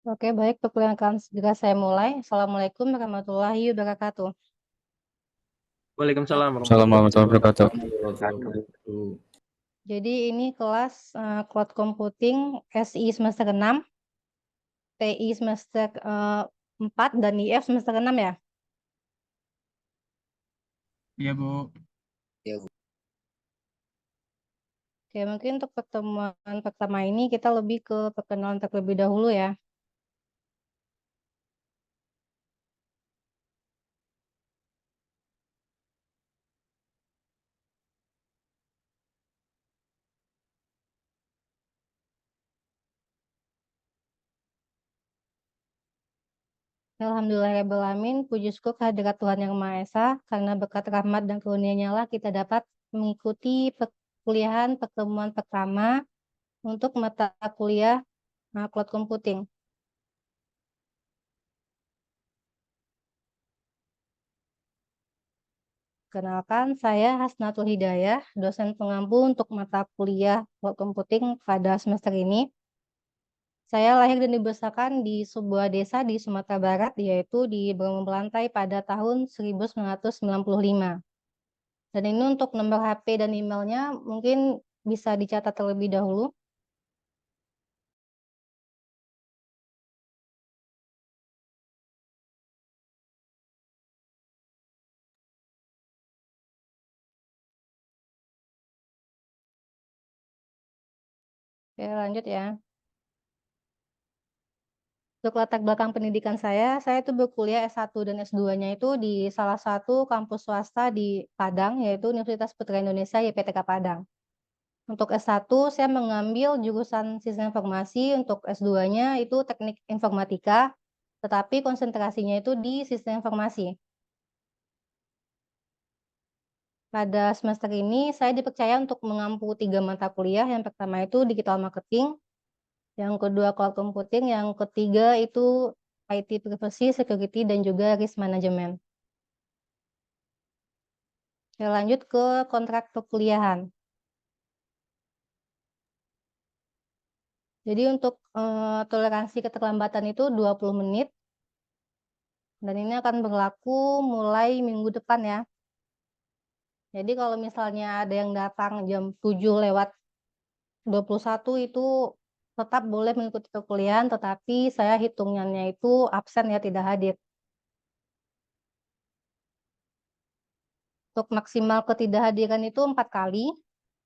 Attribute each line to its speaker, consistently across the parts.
Speaker 1: Oke, baik. Perkenalkan segera saya mulai. Assalamualaikum warahmatullahi wabarakatuh.
Speaker 2: Waalaikumsalam
Speaker 3: Assalamualaikum warahmatullahi
Speaker 2: wabarakatuh.
Speaker 1: Jadi ini kelas Cloud Computing SI semester 6, TI semester 4, dan IF semester 6 ya.
Speaker 3: Iya, Bu.
Speaker 1: Oke, mungkin untuk pertemuan pertama ini kita lebih ke perkenalan terlebih dahulu ya. Alhamdulillahirrahmanirrahim, puji syukur kehadirat Tuhan Yang Maha Esa, karena berkat rahmat dan karunia-Nya lah kita dapat mengikuti perkuliahan pertemuan pertama untuk mata kuliah Cloud Computing. Kenalkan, saya Hasnatul Hidayah, dosen pengampu untuk mata kuliah Cloud Computing pada semester ini. Saya lahir dan dibesarkan di sebuah desa di Sumatera Barat, yaitu di Bromo Belantai pada tahun 1995. Dan ini untuk nomor HP dan emailnya mungkin bisa dicatat terlebih dahulu. Oke, lanjut ya. Untuk latar belakang pendidikan saya itu berkuliah S1 dan S2-nya itu di salah satu kampus swasta di Padang, yaitu Universitas Putra Indonesia YPTK Padang. Untuk S1 saya mengambil jurusan Sistem Informasi, untuk S2-nya itu Teknik Informatika, tetapi konsentrasinya itu di Sistem Informasi. Pada semester ini saya dipercaya untuk mengampu 3 mata kuliah. Yang pertama itu Digital Marketing, yang kedua Cloud Computing, yang ketiga itu IT Privacy, Security, dan juga Risk Management. Saya lanjut ke kontrak perkuliahan. Jadi untuk toleransi keterlambatan itu 20 menit. Dan ini akan berlaku mulai minggu depan ya. Jadi kalau misalnya ada yang datang jam 7 lewat 21 itu tetap boleh mengikuti perkuliahan, tetapi saya hitungannya itu absen ya, tidak hadir. Untuk maksimal ketidakhadiran itu 4 kali.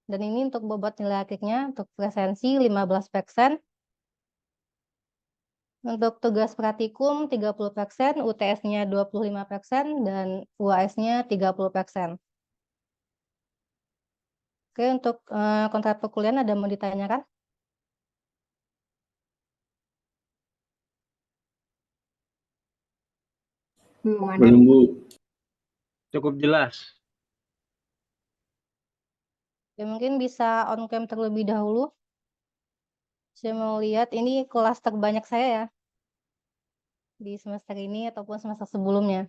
Speaker 1: Dan ini untuk bobot nilai akhirnya, untuk presensi 15%. Untuk tugas praktikum 30%, UTS-nya 25%, dan UAS-nya 30%. Oke, untuk kontrak perkuliahan ada mau ditanyakan?
Speaker 2: Belum, Bu. Cukup jelas.
Speaker 1: Ya, mungkin bisa on cam terlebih dahulu. Saya mau lihat, ini kelas terbanyak saya ya, di semester ini ataupun semester sebelumnya.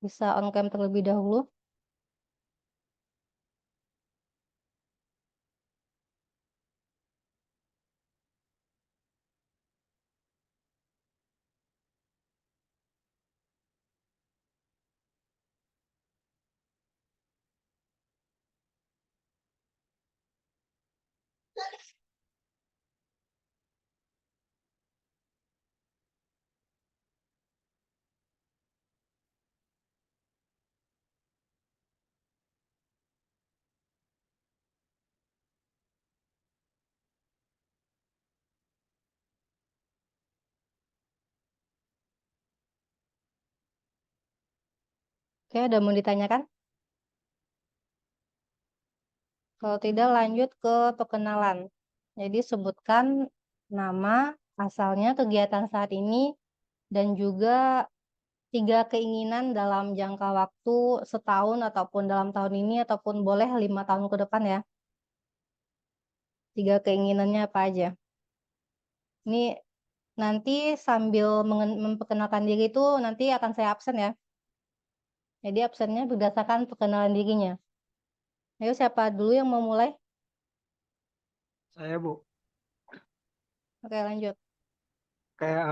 Speaker 1: Bisa on cam terlebih dahulu. Oke, ada mau ditanyakan? Kalau tidak, lanjut ke perkenalan. Jadi sebutkan nama, asalnya, kegiatan saat ini, dan juga 3 keinginan dalam jangka waktu setahun ataupun dalam tahun ini, ataupun boleh 5 tahun ke depan ya. 3 keinginannya apa aja? Ini nanti sambil memperkenalkan diri itu nanti akan saya absen ya. Jadi absennya berdasarkan perkenalan dirinya. Ayo, siapa dulu yang mau mulai?
Speaker 2: Saya, Bu.
Speaker 1: Oke, lanjut.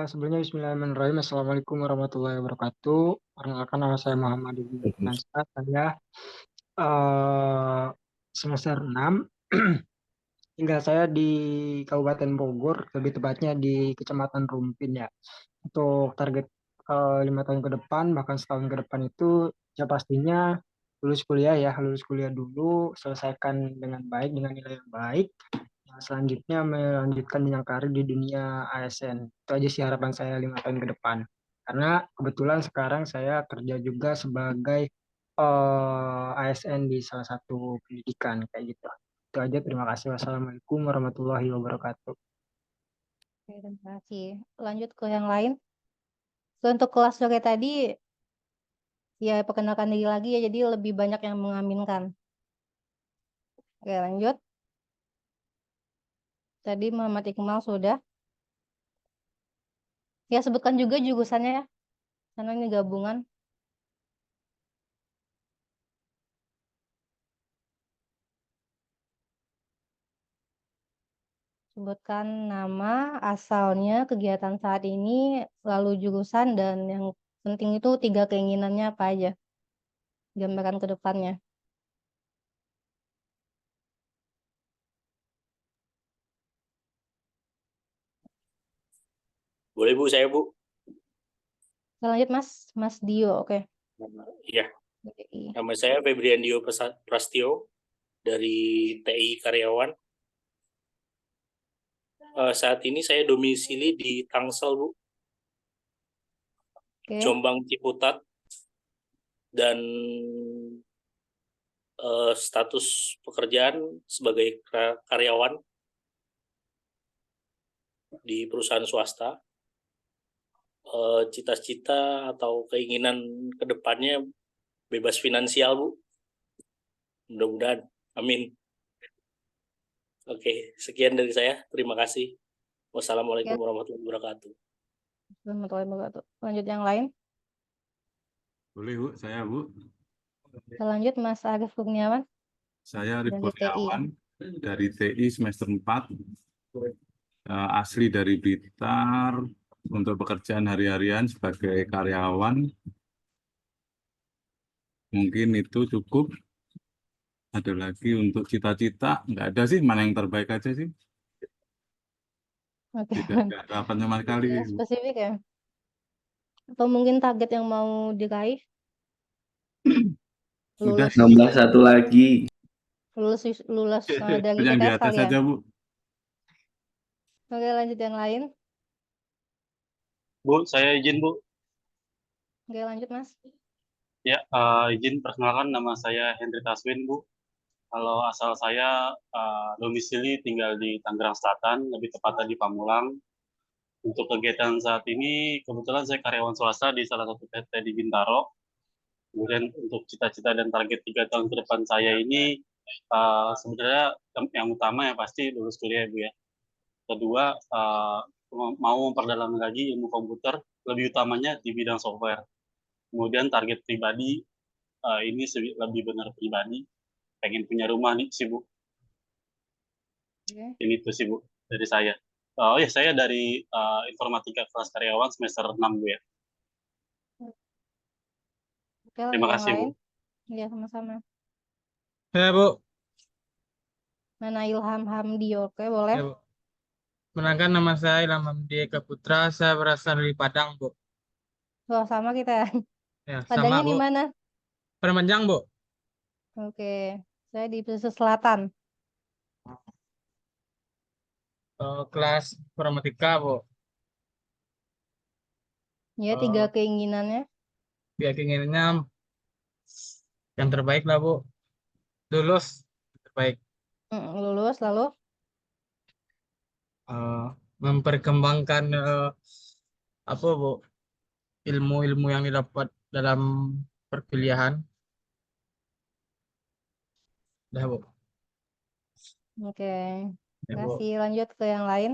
Speaker 4: Sebelumnya bismillahirrahmanirrahim. Assalamualaikum warahmatullahi wabarakatuh. Perkenalkan, nama saya Muhammad Ibnu Finansa. Saya semester 6. Tinggal saya di Kabupaten Bogor, lebih tepatnya di Kecamatan Rumpin ya. Untuk target 5 tahun ke depan, bahkan setahun ke depan itu ya pastinya lulus kuliah dulu, selesaikan dengan baik, dengan nilai yang baik. Nah, selanjutnya melanjutkan jenjang karir di dunia ASN. Itu aja sih harapan saya 5 tahun ke depan. Karena kebetulan sekarang saya kerja juga sebagai ASN di salah satu pendidikan kayak gitu. Itu aja, terima kasih. Wassalamualaikum warahmatullahi wabarakatuh.
Speaker 1: Oke, terima kasih. Lanjut ke yang lain. Untuk kelas sore tadi, ya perkenalkan diri lagi ya, jadi lebih banyak yang mengaminkan. Oke, lanjut. Tadi Muhammad Iqmal sudah. Ya, sebutkan juga jurusannya ya, karena ini gabungan. Sebutkan nama, asalnya, kegiatan saat ini, lalu jurusan, dan yang penting itu 3 keinginannya apa aja. Gambaran ke depannya.
Speaker 5: Boleh Bu, saya Bu.
Speaker 1: Oke, lanjut Mas Dio, oke.
Speaker 5: Iya, nama saya Febrian Dio Prastio dari TI Karyawan. Saat ini saya domisili di Tangsel Bu,
Speaker 1: Oke.
Speaker 5: Jombang Ciputat, dan status pekerjaan sebagai karyawan di perusahaan swasta. Cita-cita atau keinginan ke depannya bebas finansial Bu, mudah-mudahan, amin. Oke, sekian dari saya, terima kasih. Wassalamualaikum warahmatullahi wabarakatuh.
Speaker 1: Warahmatullahi wabarakatuh. Lanjut yang lain.
Speaker 3: Boleh Bu, saya Bu.
Speaker 1: Lanjut Mas Arif Kurniawan.
Speaker 3: Saya Arif
Speaker 1: Dari TI.
Speaker 3: Kurniawan dari TI semester 4. Asli dari Blitar, untuk pekerjaan hari-harian sebagai karyawan. Mungkin itu cukup. Ada lagi untuk cita-cita, nggak ada sih, mana yang terbaik aja sih.
Speaker 1: Oke.
Speaker 3: Tidak ada harapan sama sekali.
Speaker 1: Ya, spesifik ya. Atau mungkin target yang mau diraih?
Speaker 3: Sudah.
Speaker 1: Lulus.
Speaker 2: Nambah satu lagi.
Speaker 1: Lulus dari
Speaker 3: Yang di
Speaker 1: PTS
Speaker 3: atas
Speaker 1: kali ya.
Speaker 3: saja Bu.
Speaker 1: Oke, lanjut yang lain.
Speaker 6: Bu, saya izin Bu.
Speaker 1: Oke, lanjut Mas.
Speaker 6: Ya, izin perkenalkan, nama saya Hendri Taswin Bu. Kalau asal saya domisili tinggal di Tangerang Selatan, lebih tepatnya di Pamulang. Untuk kegiatan saat ini, kebetulan saya karyawan swasta di salah satu PT di Bintaro. Kemudian untuk cita-cita dan target 3 tahun ke depan saya ini, sebenarnya yang utama yang pasti lulus kuliah Bu ya. Kedua, mau memperdalam lagi ilmu komputer, lebih utamanya di bidang software. Kemudian target pribadi, ini lebih benar pribadi, pengen punya rumah nih sih Bu.
Speaker 1: Oke.
Speaker 6: Ini tuh sih Bu dari saya. Oh ya, saya dari informatika kelas karyawan semester 6 Bu ya.
Speaker 1: Oke,
Speaker 6: Terima
Speaker 1: lanjut yang
Speaker 6: kasih Bu.
Speaker 1: lain. Iya, sama-sama.
Speaker 7: Ya Bu,
Speaker 1: Mana Ilham Hamdi, oke boleh.
Speaker 7: ya Bu. Menangkan nama saya Ilham Hamdi Eka Putra, saya berasal dari Padang Bu.
Speaker 1: Oh, sama kita ya.
Speaker 7: Ya,
Speaker 1: Padangnya
Speaker 7: sama
Speaker 1: di
Speaker 7: Bu.
Speaker 1: mana?
Speaker 7: Perpanjang Bu.
Speaker 1: Oke, saya di pesisir selatan.
Speaker 7: Kelas informatika Bu.
Speaker 1: Ya, 3 keinginannya.
Speaker 7: Ya keinginannya yang terbaik lah Bu. Lulus terbaik.
Speaker 1: Lulus lalu
Speaker 7: Memperkembangkan apa Bu? Ilmu-ilmu yang didapat dalam perkuliahan. Dah Bu.
Speaker 1: oke.
Speaker 7: Ya,
Speaker 1: Terima
Speaker 7: Bu.
Speaker 1: kasih. Lanjut ke yang lain.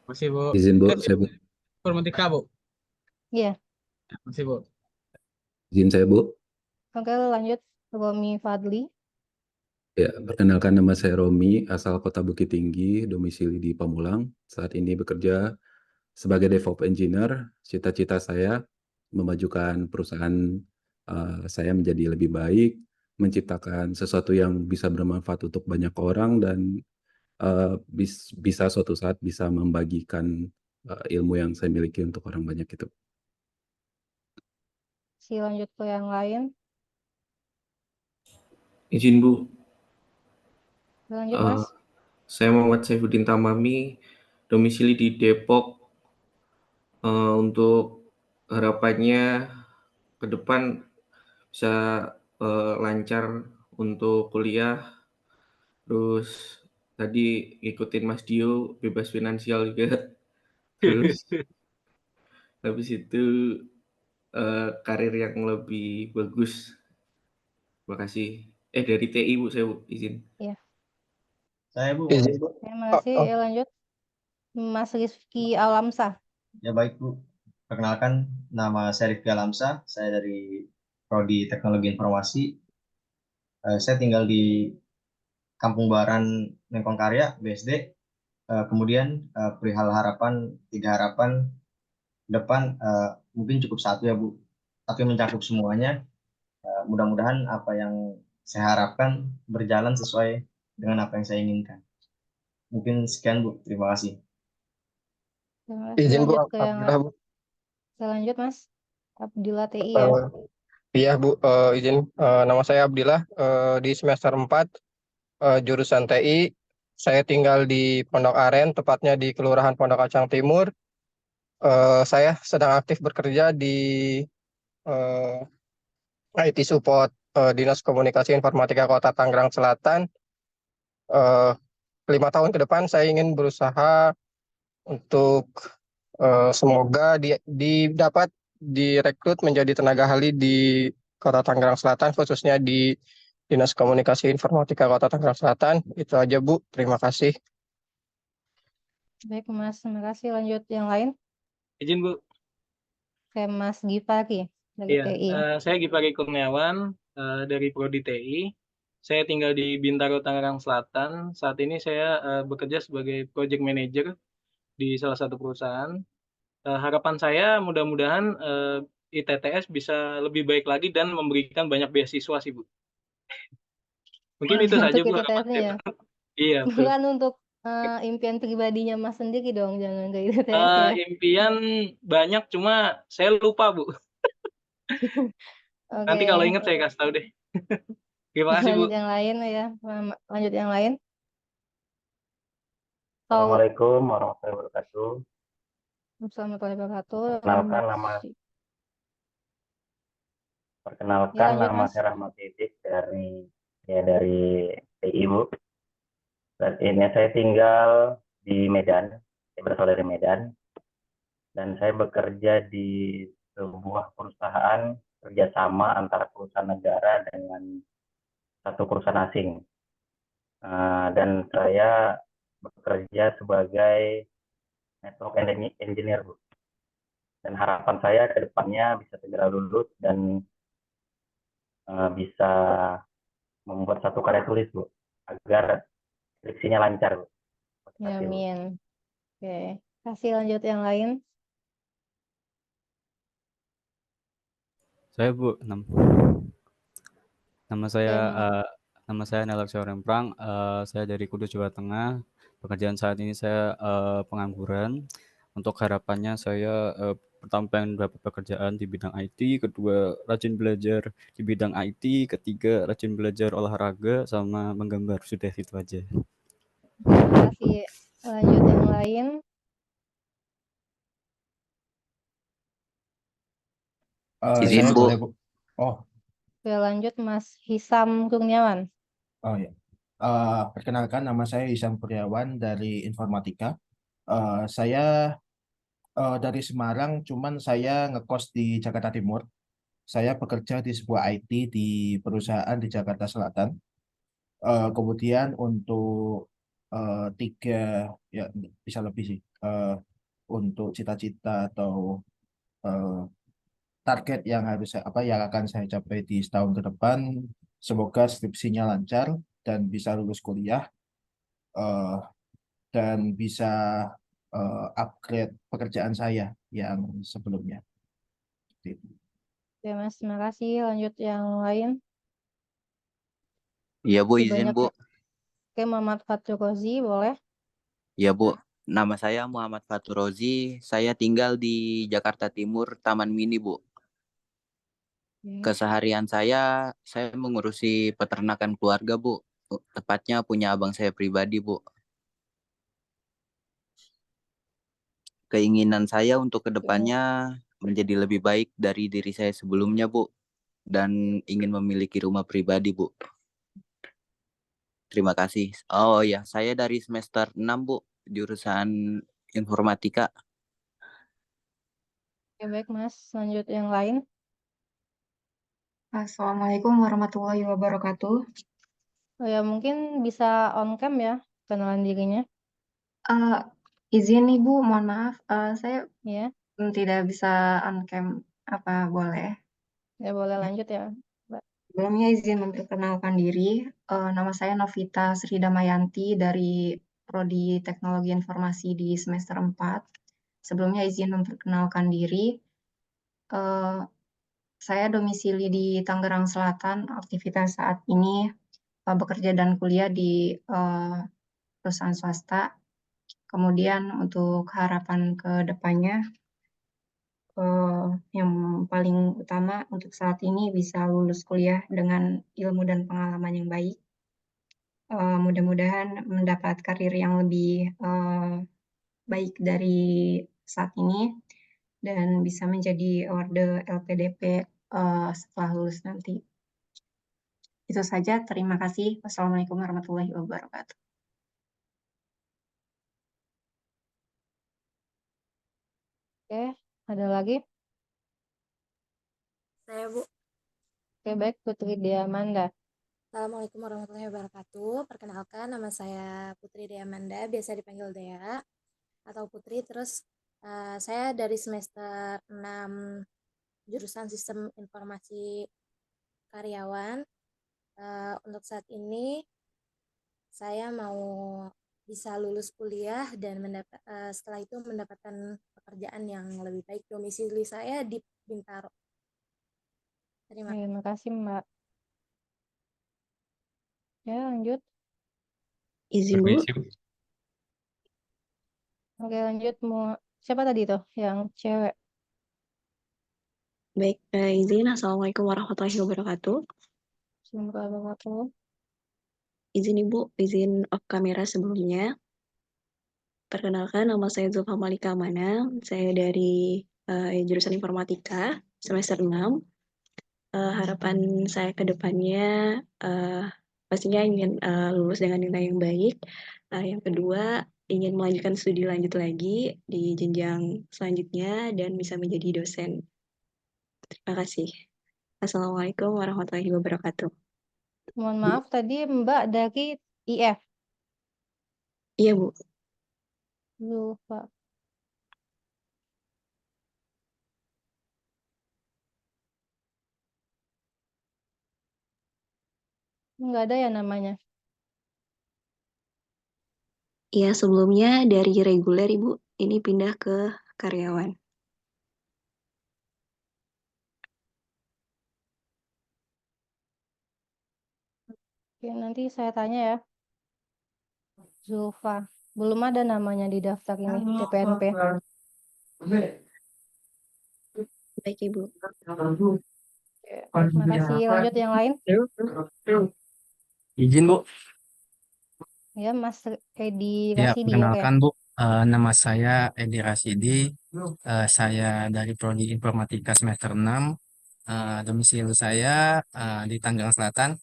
Speaker 7: Masih Bu.
Speaker 2: Izin Bu, saya Bu.
Speaker 7: Informatika Bu.
Speaker 1: Iya.
Speaker 7: Ya, masih Bu.
Speaker 2: Izin saya Bu.
Speaker 1: Oke, lanjut Romi Fadli.
Speaker 2: Ya, perkenalkan nama saya Romi, asal Kota Bukit Tinggi, domisili di Pamulang. Saat ini bekerja sebagai DevOps Engineer. Cita-cita saya memajukan perusahaan saya menjadi lebih baik, menciptakan sesuatu yang bisa bermanfaat untuk banyak orang, dan bisa suatu saat bisa membagikan ilmu yang saya miliki untuk orang banyak itu.
Speaker 1: Lanjut ke yang lain.
Speaker 8: Izin Bu,
Speaker 1: Lanjut,
Speaker 8: eh,
Speaker 1: Mas.
Speaker 8: saya Muhammad Saifuddin Tamami, domisili di Depok. Untuk harapannya ke depan bisa lancar untuk kuliah, terus tadi ngikutin Mas Dio bebas finansial juga, terus habis itu karir yang lebih bagus. Terima kasih. Dari TI Bu, saya Bu, izin.
Speaker 1: Iya.
Speaker 9: Saya Bu,
Speaker 10: Izin.
Speaker 9: boleh Bu?
Speaker 1: Terima kasih. Lanjut. Mas Rizky Alamsa.
Speaker 9: Ya baik Bu. Perkenalkan, nama saya Rifki Alamsa. Saya dari Prodi Teknologi Informasi. Saya tinggal di Kampung Baran, Lengkong Karya, BSD. Kemudian perihal harapan, 3 harapan depan mungkin cukup 1 ya Bu. Tapi mencakup semuanya. Mudah-mudahan apa yang saya harapkan berjalan sesuai dengan apa yang saya inginkan. Mungkin sekian Bu. Terima kasih.
Speaker 1: Terima kasih.
Speaker 10: Izin Bu,
Speaker 1: Lanjut ke yang
Speaker 10: Abdillah Bu.
Speaker 1: selanjut, Mas. Abdillah TI ya.
Speaker 10: Iya Bu, izin. Nama saya Abdillah, di semester 4, jurusan TI. Saya tinggal di Pondok Aren, tepatnya di Kelurahan Pondok Kacang Timur. Saya sedang aktif bekerja di IT Support Dinas Komunikasi Informatika Kota Tangerang Selatan. 5 tahun ke depan saya ingin berusaha untuk semoga didapat direkrut menjadi tenaga ahli di Kota Tangerang Selatan, khususnya di Dinas Komunikasi Informatika Kota Tangerang Selatan. Itu aja Bu, terima kasih.
Speaker 1: Baik, Mas. Terima kasih. Lanjut yang lain.
Speaker 7: Izin Bu.
Speaker 1: Oke, Mas Gifari dari
Speaker 7: Iya,
Speaker 1: TI.
Speaker 7: saya Gifari Kurniawan dari Prodi TI. Saya tinggal di Bintaro, Tangerang Selatan. Saat ini saya bekerja sebagai project manager di salah satu perusahaan. Harapan saya mudah-mudahan ITTS bisa lebih baik lagi dan memberikan banyak beasiswa sih Bu. Mungkin itu saja
Speaker 1: Untuk
Speaker 7: Bu
Speaker 1: ITTS-nya
Speaker 7: harapan
Speaker 1: ya.
Speaker 7: saya. Iya, betul.
Speaker 1: Bukan untuk impian pribadinya Mas sendiri dong, jangan ke ITTS ya.
Speaker 7: Impian banyak, cuma saya lupa Bu. Nanti kalau ingat saya kasih tahu deh. Terima kasih Bu.
Speaker 1: Lanjut yang lain ya. Lanjut yang lain.
Speaker 11: Assalamualaikum warahmatullahi wabarakatuh.
Speaker 1: Assalamualaikum warahmatullahi wabarakatuh.
Speaker 11: Perkenalkan
Speaker 1: Ya,
Speaker 11: nama
Speaker 1: Mas.
Speaker 11: saya Rahmat Sidik dari TI Bu. Saat ini saya tinggal di Medan, saya berasal dari Medan, dan saya bekerja di sebuah perusahaan kerjasama antara perusahaan negara dengan satu perusahaan asing. Dan saya bekerja sebagai network engineer Bu. Dan harapan saya ke depannya bisa segera lulus dan bisa membuat satu karya tulis Bu, agar skripsinya lancar Bu.
Speaker 1: Ya, amin. Oke, kasih lanjut yang lain.
Speaker 12: Saya Bu, nama saya Nelak Syaremprang. Saya dari Kudus, Jawa Tengah. Pekerjaan saat ini saya pengangguran. Untuk harapannya saya pertama pengen dapat pekerjaan di bidang IT, kedua rajin belajar di bidang IT, ketiga rajin belajar olahraga sama menggambar. Sudah itu aja.
Speaker 1: Terima kasih. Lanjut yang lain.
Speaker 10: Izin Bu.
Speaker 1: Oke, lanjut Mas Hisam Kurniawan.
Speaker 13: Oh ya. Perkenalkan, nama saya Hisam Kurniawan dari Informatika. Saya dari Semarang, cuman saya ngekos di Jakarta Timur. Saya bekerja di sebuah IT di perusahaan di Jakarta Selatan. Kemudian untuk 3, ya bisa lebih sih, untuk cita-cita atau target yang akan saya capai di setahun ke depan, semoga skripsinya lancar, dan bisa lulus kuliah eh, dan bisa upgrade pekerjaan saya yang sebelumnya. Seperti itu.
Speaker 1: Oke, Mas. Terima kasih. Lanjut yang lain.
Speaker 14: Iya Bu,
Speaker 1: Masih
Speaker 14: izin
Speaker 1: banyak
Speaker 14: Bu.
Speaker 1: ya. Oke, Muhammad Fatur Rozi, boleh?
Speaker 14: Iya Bu, nama saya Muhammad Fatur Rozi. Saya tinggal di Jakarta Timur, Taman Mini Bu.
Speaker 1: Oke.
Speaker 14: Keseharian saya mengurusi peternakan keluarga Bu. Tepatnya punya abang saya pribadi Bu. Keinginan saya untuk kedepannya menjadi lebih baik dari diri saya sebelumnya Bu. Dan ingin memiliki rumah pribadi Bu. Terima kasih. Oh ya, saya dari semester 6 Bu, jurusan informatika.
Speaker 1: Oke, baik Mas. Lanjut yang lain.
Speaker 15: Assalamualaikum warahmatullahi wabarakatuh.
Speaker 1: Oh ya, mungkin bisa on cam ya, kenalan dirinya.
Speaker 15: Izin Ibu, mohon maaf, saya
Speaker 1: Ya,
Speaker 15: tidak bisa on cam, apa boleh?
Speaker 1: ya boleh lanjut ya, Mbak.
Speaker 15: Sebelumnya izin memperkenalkan diri, nama saya Novita Sri Damayanti dari Prodi Teknologi Informasi di semester 4. Sebelumnya izin memperkenalkan diri, saya domisili di Tangerang Selatan, aktivitas saat ini bekerja dan kuliah di perusahaan swasta. Kemudian untuk harapan ke depannya, yang paling utama untuk saat ini bisa lulus kuliah dengan ilmu dan pengalaman yang baik. Mudah-mudahan mendapat karir yang lebih baik dari saat ini dan bisa menjadi award LPDP setelah lulus nanti. Itu saja, terima kasih. Wassalamualaikum warahmatullahi wabarakatuh.
Speaker 1: Oke, ada lagi?
Speaker 16: Saya Bu.
Speaker 1: Oke, baik. Putri Diamanda.
Speaker 16: Assalamualaikum warahmatullahi wabarakatuh. Perkenalkan, nama saya Putri Diamanda, biasa dipanggil Dea atau Putri. Terus saya dari semester 6 jurusan Sistem Informasi Karyawan. Untuk saat ini saya mau bisa lulus kuliah dan setelah itu mendapatkan pekerjaan yang lebih baik. Domisili saya di Bintaro.
Speaker 1: Terima kasih, Mbak. Ya, lanjut.
Speaker 15: Izin Bu.
Speaker 6: Permisi Bu.
Speaker 1: Oke, lanjut. Siapa tadi tuh yang cewek?
Speaker 15: Baik, izin. Assalamualaikum warahmatullahi wabarakatuh.
Speaker 1: Assalamualaikum.
Speaker 15: Izin Ibu, izin off kamera sebelumnya. Perkenalkan, nama saya Zulfa Malika Mana. Saya dari jurusan Informatika, semester 6. Harapan saya ke depannya pastinya ingin lulus dengan nilai yang baik. Yang kedua, ingin melanjutkan studi lanjut lagi di jenjang selanjutnya dan bisa menjadi dosen. Terima kasih. Assalamualaikum warahmatullahi wabarakatuh.
Speaker 1: Mohon maaf, tadi Mbak dari IF.
Speaker 15: Iya, Bu.
Speaker 1: Lupa. Nggak ada ya namanya.
Speaker 15: Iya, sebelumnya dari reguler, Ibu. Ini pindah ke karyawan.
Speaker 1: Oke, nanti saya tanya ya. Zulfa. Belum ada namanya di daftar ini, TPNP.
Speaker 15: Baik, Ibu.
Speaker 1: Oke, terima kasih. Lanjut yang lain.
Speaker 17: Izin Bu.
Speaker 1: Ya, Mas Edi
Speaker 17: Ya,
Speaker 1: Rasidi ya.
Speaker 17: perkenalkan Bu, nama saya Edi Rasidi. Saya dari Prodi Informatika semester 6. Domisili saya di Tangerang Selatan.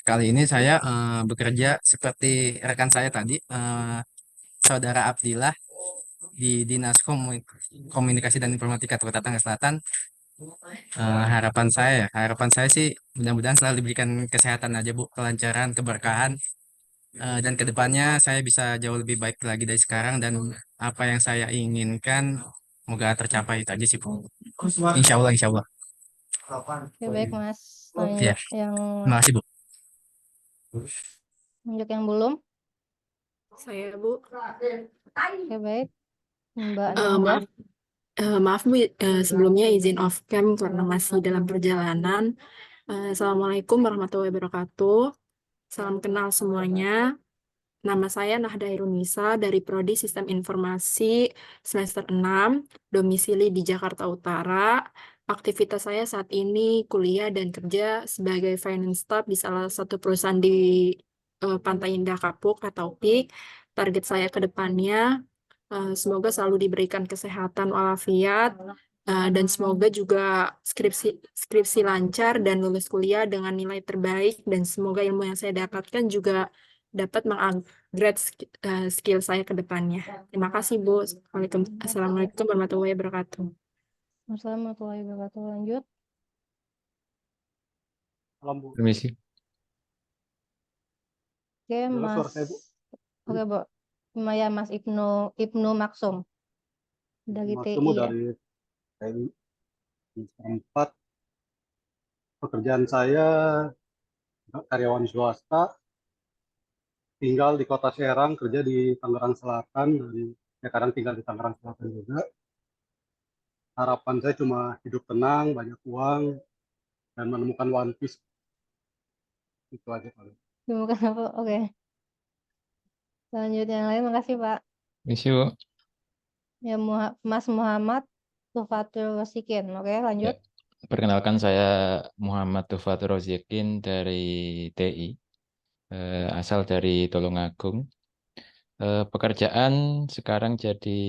Speaker 17: Kali ini saya bekerja seperti rekan saya tadi, Saudara Abdillah di Dinas Komunikasi dan Informatika Kota Tangerang Selatan. Harapan saya sih mudah-mudahan selalu diberikan kesehatan aja Bu, kelancaran, keberkahan. Dan kedepannya saya bisa jauh lebih baik lagi dari sekarang dan apa yang saya inginkan semoga tercapai itu aja sih Bu. Insya Allah, insya Allah.
Speaker 1: Oke, baik Mas.
Speaker 17: Ya,
Speaker 1: Lanjut yang
Speaker 17: terima kasih Bu.
Speaker 1: Lanjut yang belum.
Speaker 18: Saya, Bu.
Speaker 1: Oke, baik. Mbak
Speaker 18: Eh,
Speaker 1: Nanda.
Speaker 18: maaf, maaf Bu, sebelumnya izin off cam karena masih dalam perjalanan. Assalamualaikum warahmatullahi wabarakatuh. Salam kenal semuanya. Nama saya Nahda Irunisa dari Prodi Sistem Informasi semester 6, domisili di Jakarta Utara. Aktivitas saya saat ini kuliah dan kerja sebagai finance staff di salah satu perusahaan di Pantai Indah Kapuk atau PIK. Target saya ke depannya semoga selalu diberikan kesehatan walafiat dan semoga juga skripsi lancar dan lulus kuliah dengan nilai terbaik dan semoga ilmu yang saya dapatkan juga dapat mengupgrade skill saya ke depannya. Terima kasih Bu. Assalamualaikum warahmatullahi wabarakatuh.
Speaker 1: Assalamualaikum warahmatullahi wabarakatuh. Lanjut.
Speaker 19: Permisi.
Speaker 1: Oke,
Speaker 19: Halo,
Speaker 1: Mas.
Speaker 19: suara saya, Bu.
Speaker 1: Oke, Bu. Ya, Mas Ibnu Maksum dari TI
Speaker 19: Maksudmu
Speaker 1: ya.
Speaker 19: dari TI semester 4. Pekerjaan saya karyawan swasta, tinggal di Kota Serang, kerja di Tangerang Selatan, dan sekarang tinggal di Tangerang Selatan juga. Harapan saya cuma hidup tenang, banyak uang, dan menemukan One Piece. Itu aja paling.
Speaker 1: Bukan apa? Oke. Lanjut yang lain. Makasih, Pak.
Speaker 19: Permisi, Bu.
Speaker 1: Ya, Mas Muhammad Tufatul Rosikin. Oke, lanjut.
Speaker 19: Perkenalkan, saya Muhammad Tufatul Rosikin dari TI, asal dari Tulungagung. Pekerjaan sekarang jadi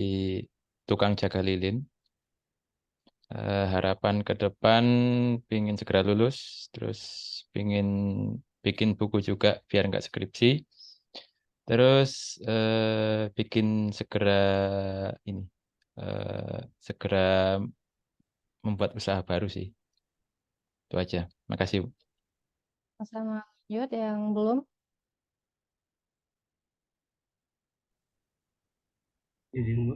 Speaker 19: tukang jaga lilin. Harapan ke depan pingin segera lulus, terus pingin bikin buku juga biar nggak skripsi. Terus bikin segera ini, segera membuat usaha baru sih. Itu aja. Makasih, Bu.
Speaker 1: Sama lanjut yang belum.
Speaker 20: Izin, Bu.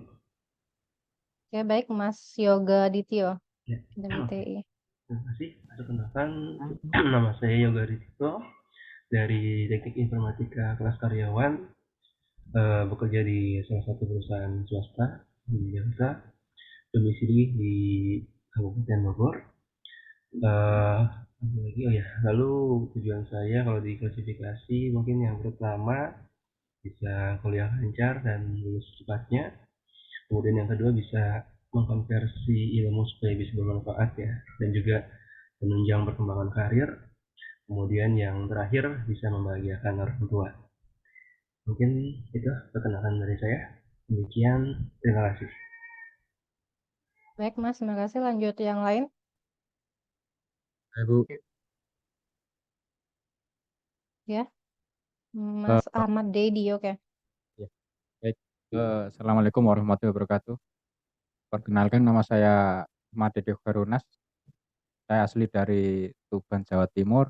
Speaker 1: Oke, baik. Mas Yoga Dityo
Speaker 20: Ya.
Speaker 1: dari TI.
Speaker 20: Terima kasih. Perkenalkan, nama saya Yoga Rizko dari Teknik Informatika kelas karyawan, bekerja di salah satu perusahaan swasta di Jakarta, domisili di Kabupaten Bogor. Apa lagi? Oh ya, lalu tujuan saya kalau di klasifikasi mungkin yang pertama bisa kuliah lancar dan lulus cepatnya. Kemudian yang kedua bisa mengkonversi ilmu supaya bisa bermanfaat ya, dan juga menunjang perkembangan karir. Kemudian yang terakhir bisa membahagiakan orang tua. Mungkin itu perkenalan dari saya. Demikian, terima kasih.
Speaker 1: Baik, Mas. Terima kasih. Lanjut yang lain.
Speaker 19: Bu.
Speaker 1: Ya. Mas Ahmad Dedi. Oke.
Speaker 21: Ya. Baik. Assalamualaikum warahmatullahi wabarakatuh. Perkenalkan, nama saya Ahmad Dedi Kharunas. Saya asli dari Tuban, Jawa Timur.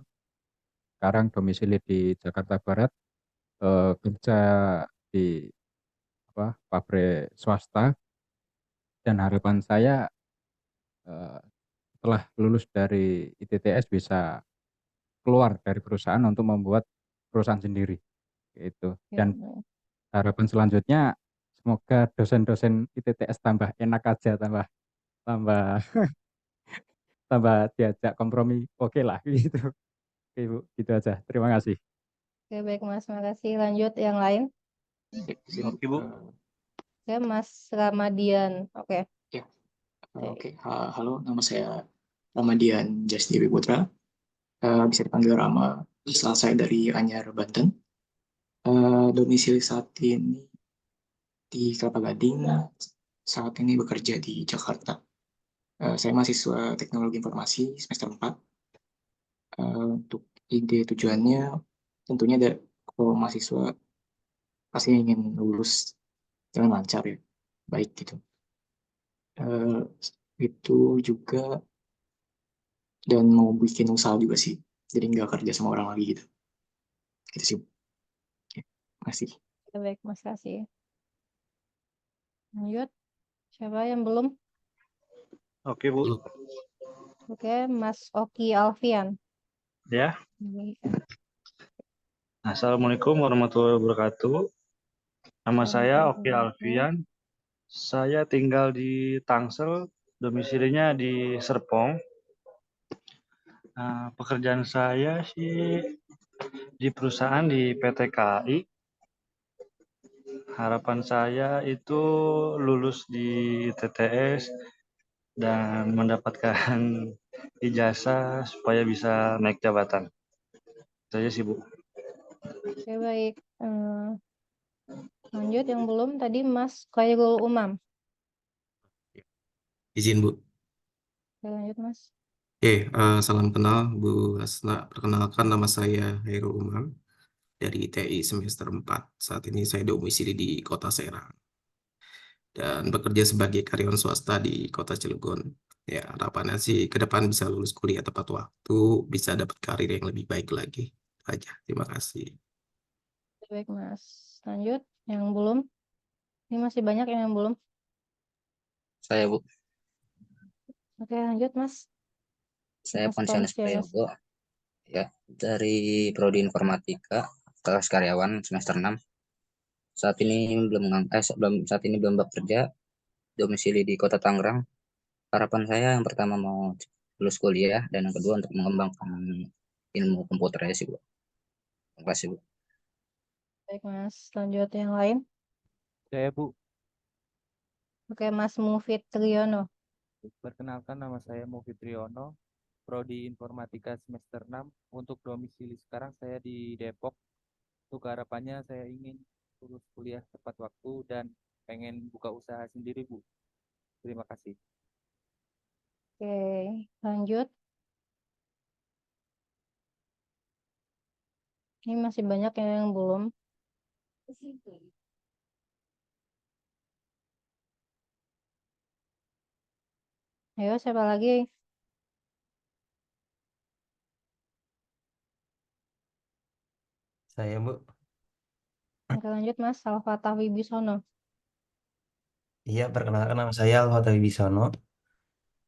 Speaker 21: Sekarang domisili di Jakarta Barat. Kerja di pabrik swasta. Dan harapan saya setelah lulus dari ITTS bisa keluar dari perusahaan untuk membuat perusahaan sendiri. Gitu. Dan harapan selanjutnya semoga dosen-dosen ITTS tambah enak aja, tambah tambah diajak kompromi, oke lah gitu. Oke, Bu, gitu aja. Terima kasih.
Speaker 1: Oke, baik, Mas. Terima kasih. Lanjut yang lain.
Speaker 22: Oke, Bu.
Speaker 1: Oke, Mas Ramadian. Oke.
Speaker 22: Ya. Oke. Halo, nama saya Ramadian Jasdewi Putra. Bisa dipanggil Rama. Asal saya dari Anyar, Banten. Domisili saat ini di Kelapa Gading. Saat ini bekerja di Jakarta. Saya mahasiswa Teknologi Informasi semester 4. Untuk ide tujuannya tentunya kalau mahasiswa pasti ingin lulus dengan lancar ya, baik gitu. Itu juga dan mau bikin usaha juga sih, jadi nggak kerja sama orang lagi gitu. Gitu sih. Oke, makasih.
Speaker 1: Oke, baik, Mas. Kasih. Lanjut. Siapa yang belum?
Speaker 22: Oke, Bu.
Speaker 1: Oke, Mas Oki Alfian.
Speaker 22: Ya.
Speaker 4: Assalamualaikum warahmatullahi wabarakatuh. Nama saya
Speaker 1: Waalaikumsalam
Speaker 4: Oki
Speaker 1: warahmatullahi.
Speaker 4: Alfian. Saya tinggal di Tangsel, domisilinya di Serpong. Pekerjaan saya sih di perusahaan di PT KAI. Harapan saya itu lulus di TTS dan mendapatkan ijazah supaya bisa naik jabatan. Saya sih, Bu.
Speaker 1: Oke, baik. Lanjut yang belum tadi Mas Khairul Umam.
Speaker 8: Izin, Bu.
Speaker 1: Oke, lanjut Mas.
Speaker 8: Salam kenal Bu Hasna. Perkenalkan, nama saya Hairul Umam dari ITI semester 4. Saat ini saya domisili di Kota Serang dan bekerja sebagai karyawan swasta di Kota Cilegon. Ya, harapannya sih ke depan bisa lulus kuliah tepat waktu, bisa dapat karir yang lebih baik lagi. Itu aja. Terima kasih.
Speaker 1: Baik Mas. Lanjut yang belum. Ini masih banyak yang belum.
Speaker 5: Saya, Bu.
Speaker 1: Oke, lanjut Mas.
Speaker 5: Saya
Speaker 1: Mas
Speaker 5: Ponsianus
Speaker 1: Ponsianus.
Speaker 5: Prayogo, ya, dari Prodi Informatika, kelas karyawan semester 6. Saat ini belum bekerja, domisili di Kota Tangerang. Harapan saya yang pertama mau lulus kuliah dan yang kedua untuk mengembangkan ilmu komputer sih, Bu. Terima kasih, Bu.
Speaker 1: Baik Mas. Lanjut yang lain.
Speaker 23: Saya, Bu.
Speaker 1: Oke, Mas Mufid Triyono.
Speaker 23: Perkenalkan, nama saya Mufid Triyono, Prodi Informatika semester 6. Untuk domisili sekarang saya di Depok. Untuk harapannya saya ingin lulus kuliah tepat waktu dan pengen buka usaha sendiri, Bu. Terima kasih.
Speaker 1: Oke, lanjut. Ini masih banyak yang belum. Ayo, siapa lagi?
Speaker 24: Saya, Bu.
Speaker 1: Oke, lanjut Mas Salvatah Wibisono.
Speaker 24: Iya, perkenalkan nama saya Alfata Wibisono.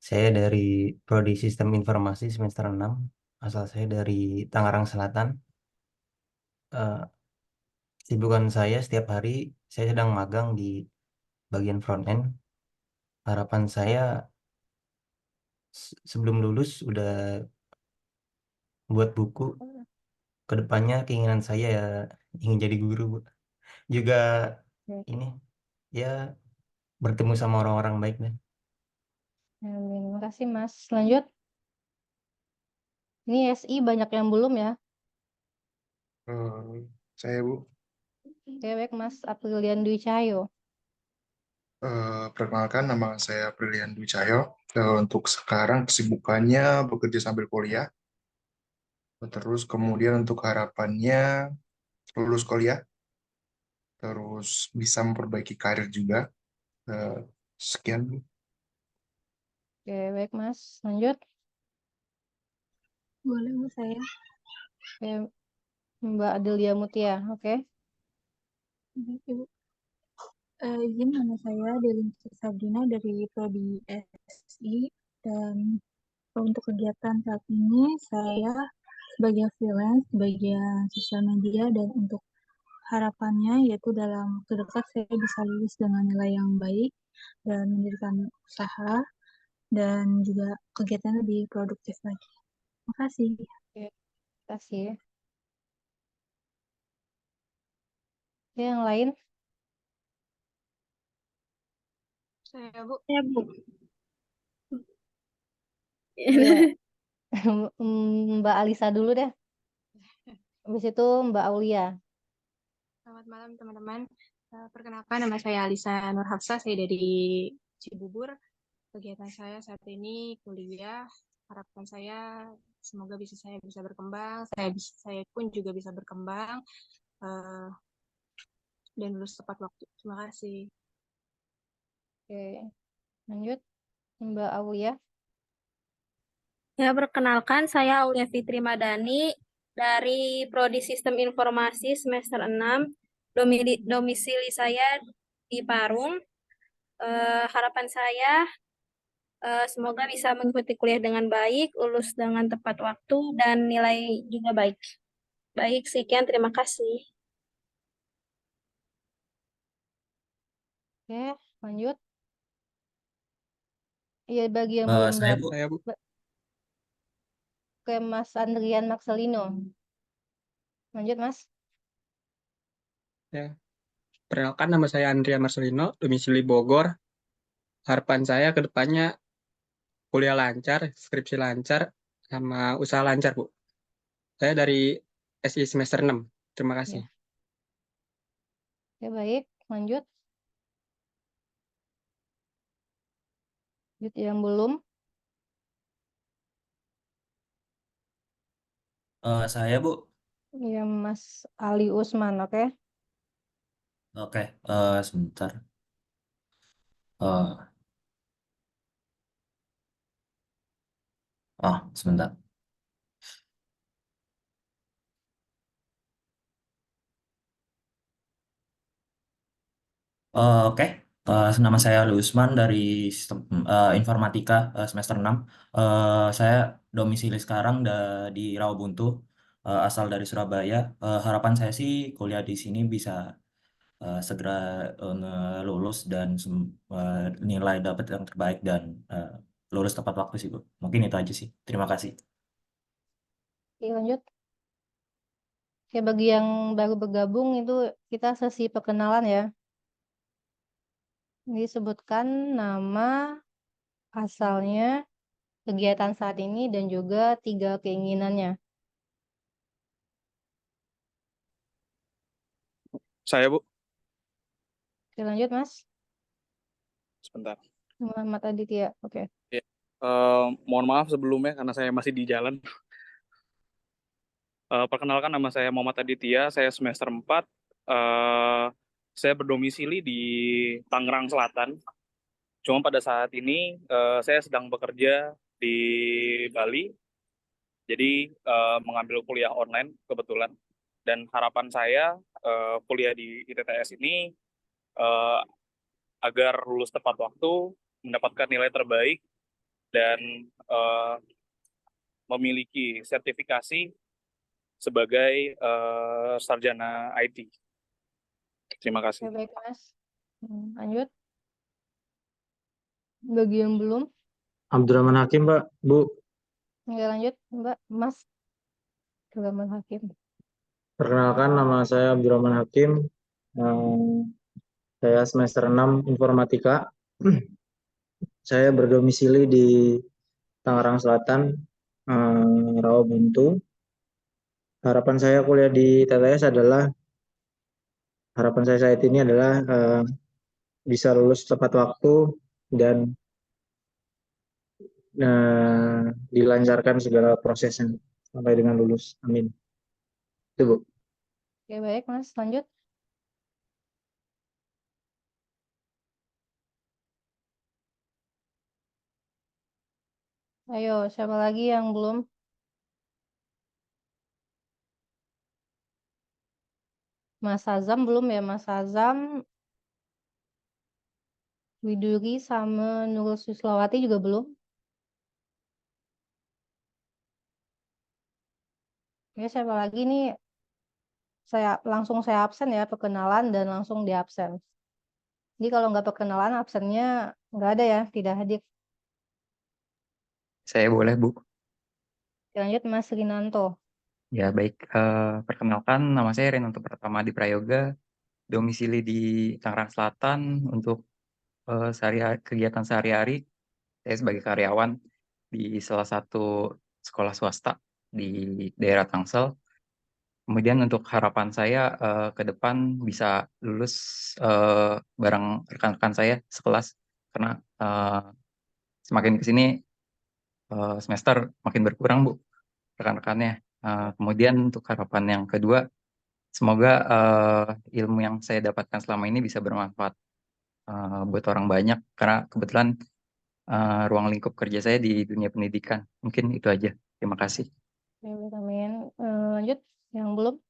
Speaker 24: Saya dari Prodi Sistem Informasi semester 6. Asal saya dari Tangerang Selatan. Sibukan saya setiap hari, saya sedang magang di bagian front end. Harapan saya sebelum lulus udah buat buku. Kedepannya keinginan saya ya ingin jadi guru, Bu. Juga ini ya bertemu sama orang-orang baik deh.
Speaker 1: Terima kasih Mas. Lanjut. Ini SI banyak yang belum ya.
Speaker 25: Saya, Bu.
Speaker 1: Oke, baik Mas Aprilian Dwi Cahyo.
Speaker 25: Perkenalkan, nama saya Brilian Dwi Cahyo. Untuk sekarang kesibukannya bekerja sambil kuliah. Terus kemudian untuk harapannya lulus kuliah, terus bisa memperbaiki karir juga. Sekian, Bu.
Speaker 1: Oke, baik Mas. Lanjut.
Speaker 26: Boleh, Bu, saya.
Speaker 1: Oke, Mbak Adelia Mutia. Oke.
Speaker 26: Ibu. Izin, nama saya Delin Sabrina dari Prodi SI, dan untuk kegiatan saat ini saya sebagai freelance di bagian sosial media, dan untuk harapannya yaitu dalam waktu dekat saya bisa lulus dengan nilai yang baik dan mendirikan usaha dan juga kegiatan lebih produktif lagi. Terima kasih.
Speaker 1: Oke, terima kasih. Oke, yang lain?
Speaker 26: Saya, Bu. Ya, Bu.
Speaker 1: Iya. Mbak Alisa dulu deh. Habis itu Mbak Aulia.
Speaker 26: Selamat malam, teman-teman. Perkenalkan, nama saya Alisa Nur Hafsah, saya dari Cibubur. Kegiatan saya saat ini kuliah. Harapan saya semoga saya bisa berkembang, saya pun juga bisa berkembang dan lulus tepat waktu. Terima kasih.
Speaker 1: Oke, lanjut Mbak Aulia.
Speaker 27: Ya, perkenalkan saya Aulia Fitri Madani dari Prodi Sistem Informasi semester 6. Domisili saya di Parung. Harapan saya semoga bisa mengikuti kuliah dengan baik, lulus dengan tepat waktu, dan nilai juga baik. Baik, sekian. Terima kasih.
Speaker 1: Oke, lanjut. Iya, bagi yang
Speaker 2: Eh,
Speaker 1: belum
Speaker 2: saya Bu.
Speaker 1: ke Mas Andrian Marcelino. Lanjut, Mas.
Speaker 3: Ya, perkenalkan nama saya Andrea Marcelino, domisili Bogor. Harapan saya ke depannya kuliah lancar, skripsi lancar, sama usaha lancar, Bu. Saya dari SI semester 6. Terima kasih.
Speaker 1: Ya. Oke, baik. Lanjut. Lanjut yang belum.
Speaker 2: Saya Bu.
Speaker 1: Ya, Mas Ali Usman, oke.
Speaker 2: Oke, sebentar. Eh, sebentar. Oke, nama saya Ali Usman dari sistem informatika semester 6. Saya domisili sekarang di Rawabuntu, asal dari Surabaya. Harapan saya sih kuliah di sini bisa segera lulus dan nilai dapat yang terbaik dan lulus tepat waktu sih, Bu. Mungkin itu aja sih. Terima kasih.
Speaker 1: Oke, lanjut. Oke, bagi yang baru bergabung itu kita sesi perkenalan ya. Disebutkan nama, asalnya, kegiatan saat ini, dan juga 3 keinginannya.
Speaker 7: Saya, Bu.
Speaker 1: Oke, lanjut, Mas.
Speaker 7: Sebentar.
Speaker 1: Muhammad Aditya, oke.
Speaker 7: Ya. Mohon maaf sebelumnya karena saya masih di jalan. Perkenalkan nama saya Muhammad Aditya, saya semester 4. Saya berdomisili di Tangerang Selatan. Cuma pada saat ini saya sedang bekerja di Bali. Jadi mengambil kuliah online kebetulan. Dan harapan saya kuliah di ITTS ini agar lulus tepat waktu, mendapatkan nilai terbaik, dan memiliki sertifikasi sebagai sarjana IT. Terima kasih.
Speaker 1: Oke, baik, Mas. Lanjut. Bagi yang belum.
Speaker 9: Abdurrahman Hakim, Pak. Bu.
Speaker 1: Oke, lanjut, Mbak. Mas. Abdurrahman Hakim.
Speaker 9: Perkenalkan, nama saya Abdurrahman Hakim. Saya semester 6 informatika. Saya berdomisili di Tangerang Selatan, Rawabuntu. Harapan saya kuliah di TTS adalah, harapan saya saat ini adalah bisa lulus tepat waktu dan dilancarkan segala prosesnya sampai dengan lulus. Amin. Itu, Bu.
Speaker 1: Oke, baik, Mas. Lanjut. Ayo, siapa lagi yang belum? Mas Azam belum ya, Mas Azam. Widuri sama Nurul Suslawati juga belum. Ya, siapa lagi nih? Saya absen ya, perkenalan dan langsung di absen. Jadi kalau nggak perkenalan, absennya nggak ada ya, tidak hadir.
Speaker 10: Saya boleh, Bu.
Speaker 1: Lanjut, Mas Rinanto.
Speaker 10: Ya, baik. Perkenalkan, nama saya Renanto Pratama di Prayoga, domisili di Tangerang Selatan. Untuk kegiatan sehari-hari, saya sebagai karyawan di salah satu sekolah swasta di daerah Tangsel. Kemudian untuk harapan saya ke depan bisa lulus bareng rekan-rekan saya sekelas, karena semakin ke sini semester makin berkurang, Bu, rekan-rekannya. Kemudian untuk harapan yang kedua, semoga ilmu yang saya dapatkan selama ini bisa bermanfaat buat orang banyak, karena kebetulan ruang lingkup kerja saya di dunia pendidikan. Mungkin itu aja. Terima kasih.
Speaker 1: Amin. Lanjut, yang belum.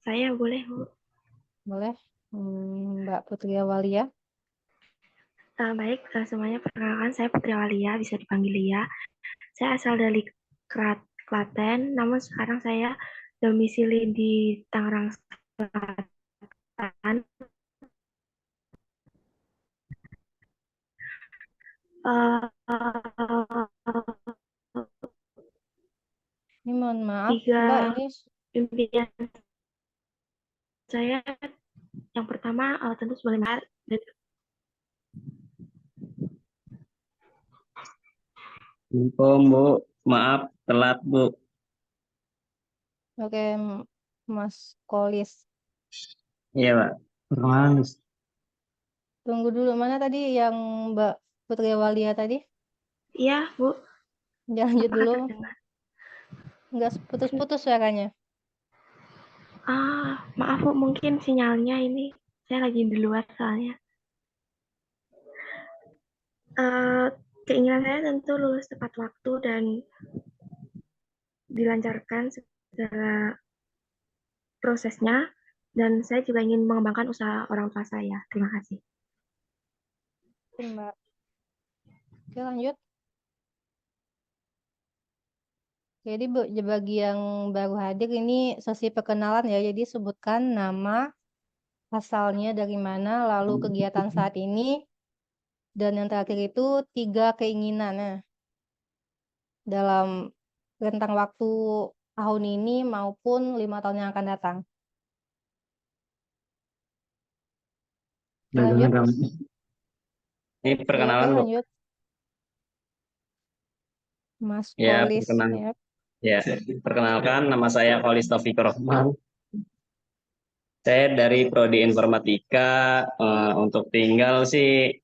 Speaker 15: Saya boleh, Bu.
Speaker 1: Boleh. Mbak Putri Awalia.
Speaker 27: Baik, semuanya perkenalkan saya Putri Walia, bisa dipanggil Lia. Saya asal dari Klaten, namun sekarang saya domisili di Tangerang Selatan.
Speaker 1: Ini mohon maaf, Mbak,
Speaker 27: Tiga
Speaker 1: ini
Speaker 27: impian saya yang pertama tentu sebagai mahar dan
Speaker 6: Info, Bu. Maaf, telat, Bu.
Speaker 1: oke, Mas Kolis.
Speaker 6: Iya, Pak. Perkenalkan.
Speaker 1: Tunggu dulu, mana tadi yang Mbak Putri Walia tadi?
Speaker 27: iya, Bu.
Speaker 1: Jangan lanjut
Speaker 27: Apakah
Speaker 1: dulu,
Speaker 27: terdengar?
Speaker 1: nggak putus-putus suaranya.
Speaker 27: Maaf Bu, mungkin sinyalnya ini saya lagi di luar soalnya. Keinginan saya tentu lulus tepat waktu dan dilancarkan segala prosesnya, dan saya juga ingin mengembangkan usaha orang tua saya. Terima kasih.
Speaker 1: Oke, Mbak. Oke, lanjut. Jadi bagi yang baru hadir ini sesi perkenalan ya. Jadi sebutkan nama, asalnya dari mana, lalu kegiatan saat ini, dan yang terakhir itu 3 keinginan. Nah, dalam rentang waktu tahun ini maupun 5 tahun yang akan datang. Oke, lanjut.
Speaker 6: Ini
Speaker 1: Oke,
Speaker 6: perkenalan, Bu.
Speaker 1: lanjut. Mas
Speaker 6: Ya,
Speaker 1: Kolis. Ya.
Speaker 6: Ya, perkenalkan nama saya Kolis Taufik Rohman. Saya dari Prodi Informatika, untuk tinggal sih